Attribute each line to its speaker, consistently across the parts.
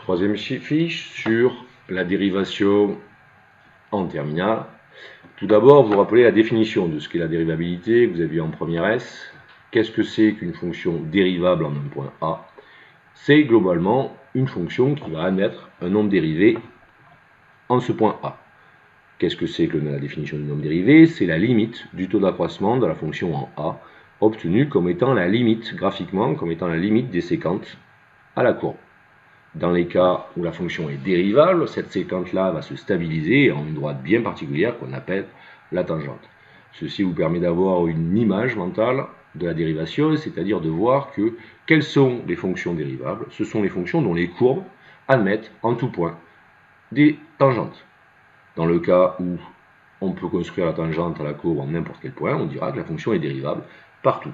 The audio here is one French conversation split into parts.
Speaker 1: Troisième fiche sur la dérivation en terminale. Tout d'abord, vous rappelez la définition de ce qu'est la dérivabilité que vous avez vu en première S. Qu'est-ce que c'est qu'une fonction dérivable en un point A? C'est globalement une fonction qui va admettre un nombre dérivé en ce point A. Qu'est-ce que c'est que la définition du nombre dérivé? C'est la limite du taux d'accroissement de la fonction en A, obtenue comme étant la limite, graphiquement, comme étant la limite des séquentes à la courbe. Dans les cas où la fonction est dérivable, cette séquente-là va se stabiliser en une droite bien particulière qu'on appelle la tangente. Ceci vous permet d'avoir une image mentale de la dérivation, c'est-à-dire de voir que quelles sont les fonctions dérivables. Ce sont les fonctions dont les courbes admettent en tout point des tangentes. Dans le cas où on peut construire la tangente à la courbe en n'importe quel point, on dira que la fonction est dérivable partout.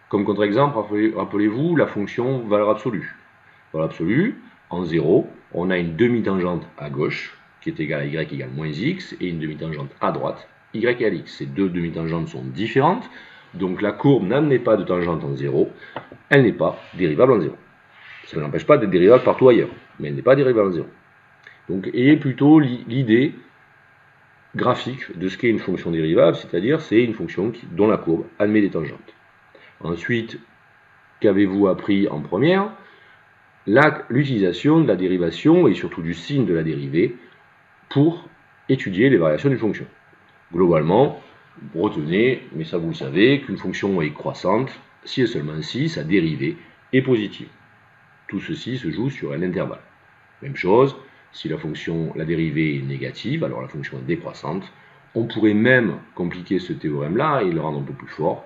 Speaker 1: Comme contre-exemple, rappelez-vous la fonction valeur absolue. Valeur absolue, en 0, on a une demi-tangente à gauche, qui est égale à y égale moins x, et une demi-tangente à droite, y égale x. Ces deux demi-tangentes sont différentes, donc la courbe n'admet pas de tangente en 0, elle n'est pas dérivable en 0. Ça ne l'empêche pas d'être dérivable partout ailleurs, mais elle n'est pas dérivable en 0. Donc ayez plutôt l'idée graphique de ce qu'est une fonction dérivable, c'est-à-dire c'est une fonction dont la courbe admet des tangentes. Ensuite, qu'avez-vous appris en première? L'utilisation de la dérivation et surtout du signe de la dérivée pour étudier les variations d'une fonction. Globalement, retenez, mais ça vous le savez, qu'une fonction est croissante si et seulement si sa dérivée est positive. Tout ceci se joue sur un intervalle. Même chose, si la dérivée est négative, alors la fonction est décroissante. On pourrait même compliquer ce théorème-là et le rendre un peu plus fort.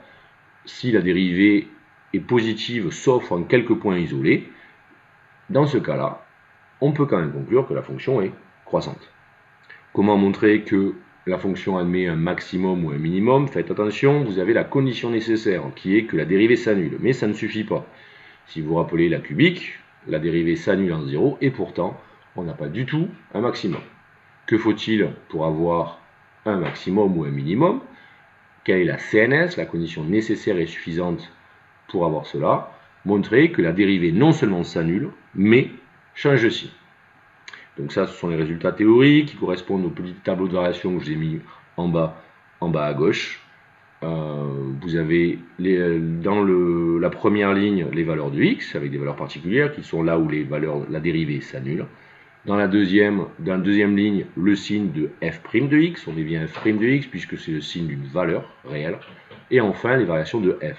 Speaker 1: Si la dérivée est positive sauf en quelques points isolés, dans ce cas-là, on peut quand même conclure que la fonction est croissante. Comment montrer que la fonction admet un maximum ou un minimum? Faites attention, vous avez la condition nécessaire qui est que la dérivée s'annule, mais ça ne suffit pas. Si vous vous rappelez la cubique, la dérivée s'annule en 0 et pourtant, on n'a pas du tout un maximum. Que faut-il pour avoir un maximum ou un minimum? Quelle est la CNS, la condition nécessaire et suffisante pour avoir cela? Montrer que la dérivée non seulement s'annule, mais change de signe. Donc ça, ce sont les résultats théoriques qui correspondent au petit tableau de variation que je vous ai mis en bas à gauche. Vous avez dans la première ligne les valeurs de x, avec des valeurs particulières, qui sont là où la dérivée s'annule. Dans la deuxième ligne, le signe de f' de x, on est bien f' de x, puisque c'est le signe d'une valeur réelle. Et enfin, les variations de f.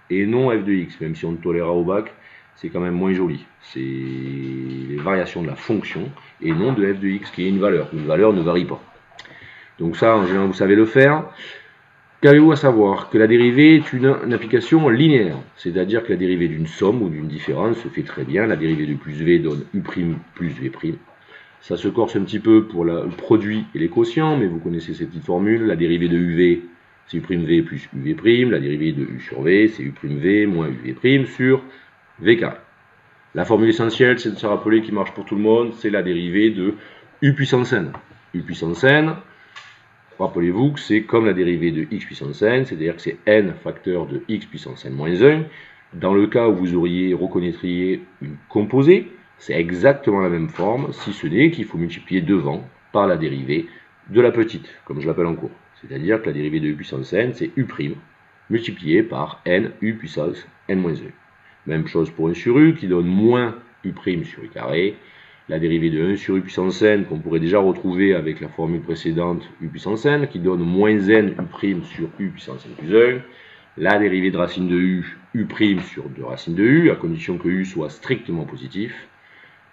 Speaker 1: Et non f de x, même si on le tolérera au bac, c'est quand même moins joli. C'est les variations de la fonction, et non de f de x, qui est une valeur. Une valeur ne varie pas. Donc ça, en général, vous savez le faire. Qu'avez-vous à savoir? Que la dérivée est une application linéaire, c'est-à-dire que la dérivée d'une somme ou d'une différence se fait très bien. La dérivée de plus v donne u' plus v'. Ça se corse un petit peu pour le produit et les quotients, mais vous connaissez cette petite formule. La dérivée de uv, c'est u'v plus uv'. La dérivée de u sur v, c'est u'v moins uv' sur v carré. La formule essentielle, c'est de se rappeler qui marche pour tout le monde, c'est la dérivée de u puissance n. U puissance n, rappelez-vous que c'est comme la dérivée de x puissance n, c'est-à-dire que c'est n facteur de x puissance n moins 1. Dans le cas où vous reconnaîtriez une composée, c'est exactement la même forme, si ce n'est qu'il faut multiplier devant par la dérivée de la petite, comme je l'appelle en cours. C'est-à-dire que la dérivée de u puissance n, c'est u' multiplié par n u puissance n moins 1. Même chose pour 1 sur u, qui donne moins u' sur u carré. La dérivée de 1 sur u puissance n, qu'on pourrait déjà retrouver avec la formule précédente u puissance n, qui donne moins n u' sur u puissance n plus 1. La dérivée de racine de u, u' sur 2 racines de u, à condition que u soit strictement positif.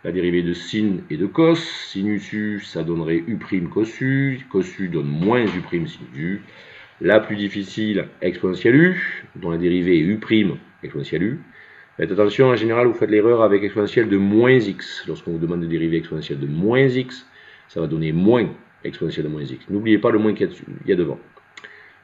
Speaker 1: La dérivée de sin et de cos, sinus u, ça donnerait u' cos u donne moins u' sinus u. La plus difficile, exponentielle u, dont la dérivée est u' exponentielle u. Faites attention, en général, vous faites l'erreur avec exponentielle de moins x. Lorsqu'on vous demande de dériver exponentielle de moins x, ça va donner moins exponentielle de moins x. N'oubliez pas le moins qu'il y a devant.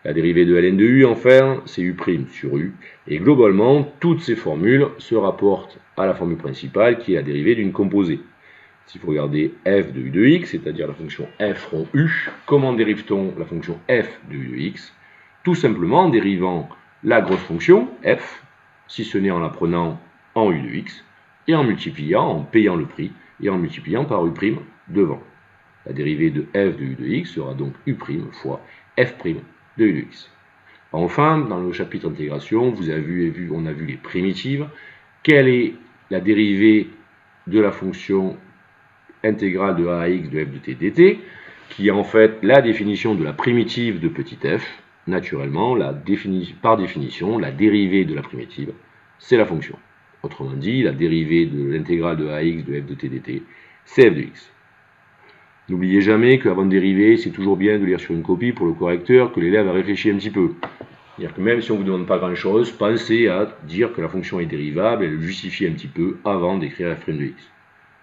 Speaker 1: La dérivée de ln de u, enfin, c'est u' sur u. Et globalement, toutes ces formules se rapportent à la formule principale, qui est la dérivée d'une composée. Si vous regardez f de u de x, c'est-à-dire la fonction f rond u, comment dérive-t-on la fonction f de u de x? Tout simplement en dérivant la grosse fonction, f, si ce n'est en la prenant en u de x, et en multipliant, en payant le prix, et en multipliant par U' devant. La dérivée de f de u de x sera donc U' fois f' de u de x. Enfin, dans le chapitre intégration, on a vu les primitives. Quelle est la dérivée de la fonction intégrale de a à x de f de t dt, qui est en fait la définition de la primitive de petit f. Naturellement, par définition, la dérivée de la primitive, c'est la fonction. Autrement dit, la dérivée de l'intégrale de a à x de f de t dt, c'est f de x. N'oubliez jamais qu'avant de dériver, c'est toujours bien de lire sur une copie pour le correcteur, que l'élève a réfléchi un petit peu. C'est-à-dire que même si on ne vous demande pas grand-chose, pensez à dire que la fonction est dérivable et le justifier un petit peu avant d'écrire f' de x.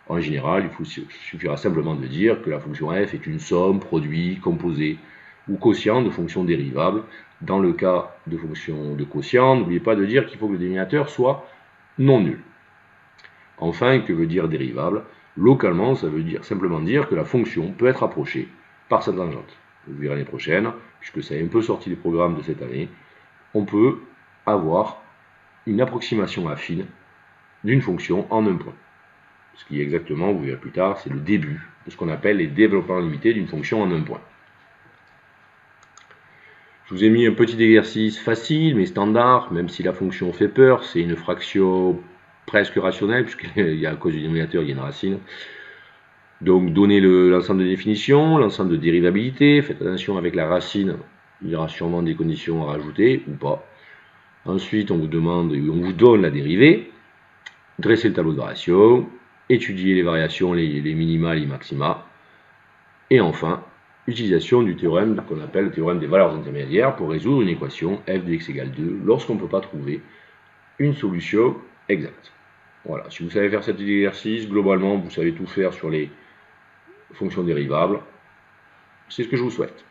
Speaker 1: En général, il suffira simplement de dire que la fonction f est une somme, produit, composé ou quotient de fonctions dérivables. Dans le cas de fonctions de quotient, n'oubliez pas de dire qu'il faut que le dénominateur soit non nul. Enfin, que veut dire dérivable? Localement, ça veut simplement dire que la fonction peut être approchée par sa tangente. Vous verrez l'année prochaine, puisque ça est un peu sorti des programmes de cette année, on peut avoir une approximation affine d'une fonction en un point. Ce qui est exactement, vous verrez plus tard, c'est le début de ce qu'on appelle les développements limités d'une fonction en un point. Je vous ai mis un petit exercice facile mais standard, même si la fonction fait peur, c'est une fraction presque rationnelle, puisqu'il y a à cause du dénominateur, il y a une racine. Donc donnez l'ensemble de définitions, l'ensemble de dérivabilité, faites attention avec la racine, il y aura sûrement des conditions à rajouter ou pas. Ensuite, on vous donne la dérivée, dressez le tableau de variation, étudiez les variations, les minima, les maxima, et enfin, utilisation du théorème qu'on appelle le théorème des valeurs intermédiaires pour résoudre une équation f de x égale 2 lorsqu'on ne peut pas trouver une solution exacte. Voilà, si vous savez faire cet exercice, globalement, vous savez tout faire sur les fonctions dérivables. C'est ce que je vous souhaite.